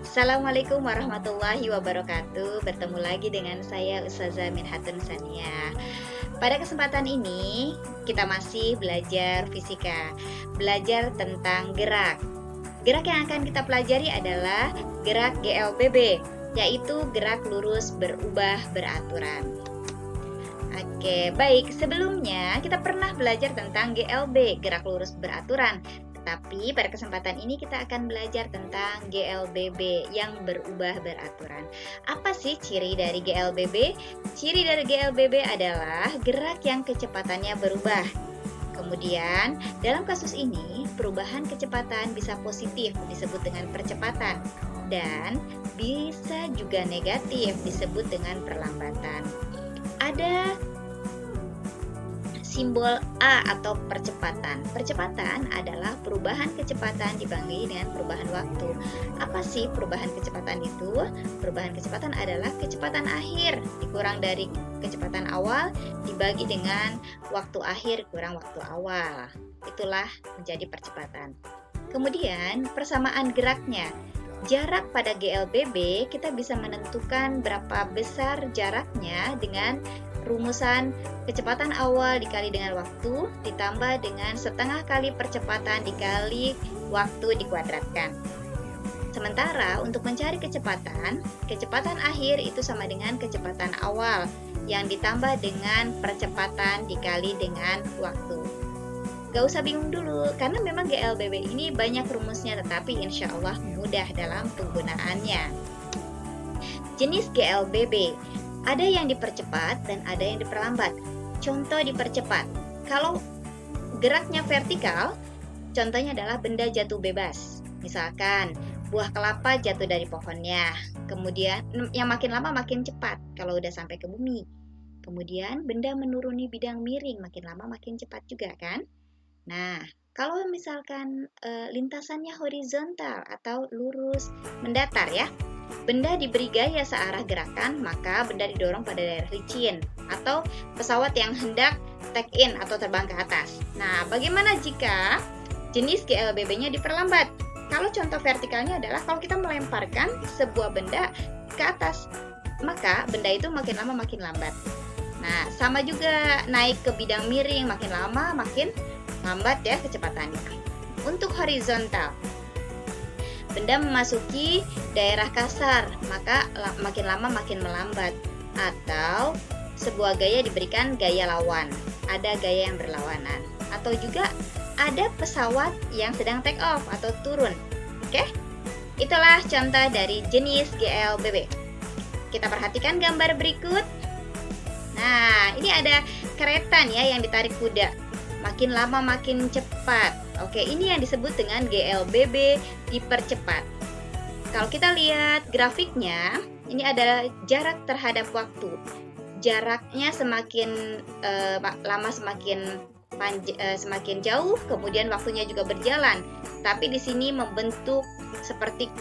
Assalamualaikum warahmatullahi wabarakatuh. Bertemu lagi dengan saya Ustazah Minhatun Sania. Pada kesempatan ini kita masih belajar fisika, belajar tentang gerak. Gerak yang akan kita pelajari adalah gerak GLBB, yaitu gerak lurus berubah beraturan. Oke, baik. Sebelumnya kita pernah belajar tentang GLB, gerak lurus beraturan. Tetapi pada kesempatan ini kita akan belajar tentang GLBB yang berubah beraturan. Apa sih ciri dari GLBB? Ciri dari GLBB adalah gerak yang kecepatannya berubah. Kemudian, dalam kasus ini, perubahan kecepatan bisa positif disebut dengan percepatan dan bisa juga negatif disebut dengan perlambatan. Ada simbol A atau percepatan. Percepatan adalah perubahan kecepatan dibagi dengan perubahan waktu. Apa sih perubahan kecepatan itu? Perubahan kecepatan adalah kecepatan akhir dikurang dari kecepatan awal dibagi dengan waktu akhir kurang waktu awal. Itulah menjadi percepatan. Kemudian persamaan geraknya. Jarak pada GLBB kita bisa menentukan berapa besar jaraknya dengan rumusan kecepatan awal dikali dengan waktu ditambah dengan setengah kali percepatan dikali waktu dikuadratkan. Sementara untuk mencari kecepatan akhir itu sama dengan kecepatan awal yang ditambah dengan percepatan dikali dengan waktu. Gak usah bingung dulu, karena memang GLBB ini banyak rumusnya, tetapi insya Allah mudah dalam penggunaannya. Jenis GLBB, ada yang dipercepat dan ada yang diperlambat. Contoh dipercepat, kalau geraknya vertikal, contohnya adalah benda jatuh bebas. Misalkan, buah kelapa jatuh dari pohonnya, kemudian yang makin lama makin cepat kalau udah sampai ke bumi. Kemudian benda menuruni bidang miring, makin lama makin cepat juga kan? Nah, kalau misalkan lintasannya horizontal atau lurus mendatar ya, benda diberi gaya searah gerakan, maka benda didorong pada daerah licin atau pesawat yang hendak take in atau terbang ke atas. Nah, bagaimana jika jenis GLBB-nya diperlambat? Kalau contoh vertikalnya adalah kalau kita melemparkan sebuah benda ke atas, maka benda itu makin lama makin lambat. Nah, sama juga naik ke bidang miring, makin lama makin lambat ya kecepatannya. Untuk horizontal, benda memasuki daerah kasar, maka makin lama makin melambat. Atau sebuah gaya diberikan gaya lawan, ada gaya yang berlawanan. Atau juga ada pesawat yang sedang take off atau turun. Oke? Itulah contoh dari jenis GLBB. Kita perhatikan gambar berikut. Nah, ini ada kereta nih ya yang ditarik kuda. Makin lama makin cepat. Oke, ini yang disebut dengan GLBB dipercepat. Kalau kita lihat grafiknya, ini adalah jarak terhadap waktu. Jaraknya semakin lama semakin jauh, kemudian waktunya juga berjalan. Tapi di sini membentuk seperti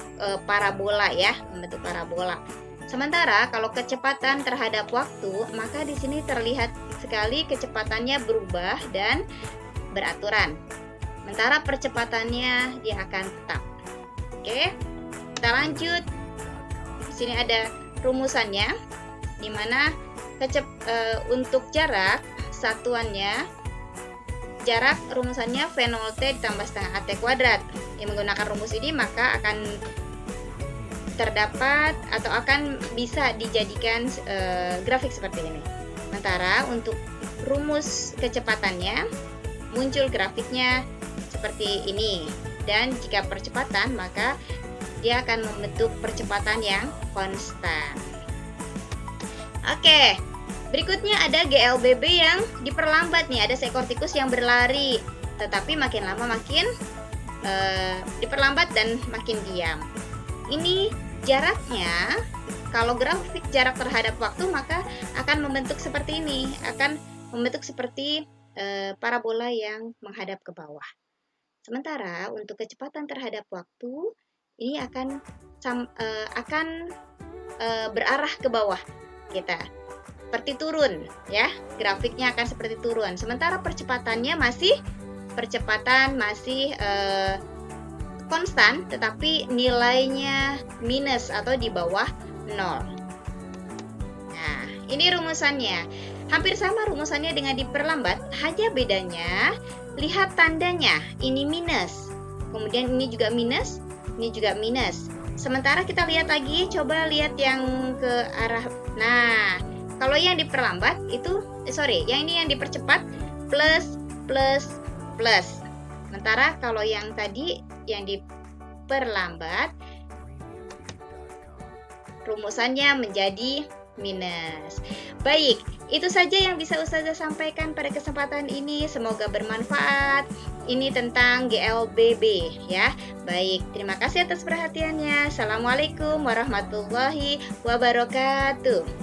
parabola ya, membentuk parabola. Sementara kalau kecepatan terhadap waktu, maka di sini terlihat sekali kecepatannya berubah dan beraturan. Sementara percepatannya dia akan tetap. Oke, kita lanjut. Di sini ada rumusannya, di mana untuk jarak satuannya, jarak rumusannya V0T ditambah setengah AT kuadrat. Yang menggunakan rumus ini maka akan terdapat atau akan bisa dijadikan grafik seperti ini. Sementara untuk rumus kecepatannya muncul grafiknya seperti ini, dan jika percepatan maka dia akan membentuk percepatan yang konstan. Oke, berikutnya ada GLBB yang diperlambat nih, ada seekor tikus yang berlari, tetapi makin lama makin diperlambat dan makin diam. Ini jaraknya, kalau grafik jarak terhadap waktu maka akan membentuk seperti ini, akan membentuk seperti parabola yang menghadap ke bawah. Sementara untuk kecepatan terhadap waktu ini akan berarah ke bawah kita, seperti turun ya, grafiknya akan seperti turun. Sementara percepatan masih konstan tetapi nilainya minus atau di bawah 0. Nah, ini rumusannya. Hampir sama rumusannya dengan diperlambat, hanya bedanya lihat tandanya. Ini minus. Kemudian ini juga minus, ini juga minus. Sementara kita lihat lagi, coba lihat yang ke arah. Nah, kalau yang diperlambat itu yang ini yang dipercepat plus plus plus. Sementara kalau yang tadi yang diperlambat rumusannya menjadi minus. Baik, itu saja yang bisa Ustazah sampaikan pada kesempatan ini. Semoga bermanfaat. Ini tentang GLBB ya. Baik, terima kasih atas perhatiannya. Assalamualaikum warahmatullahi wabarakatuh.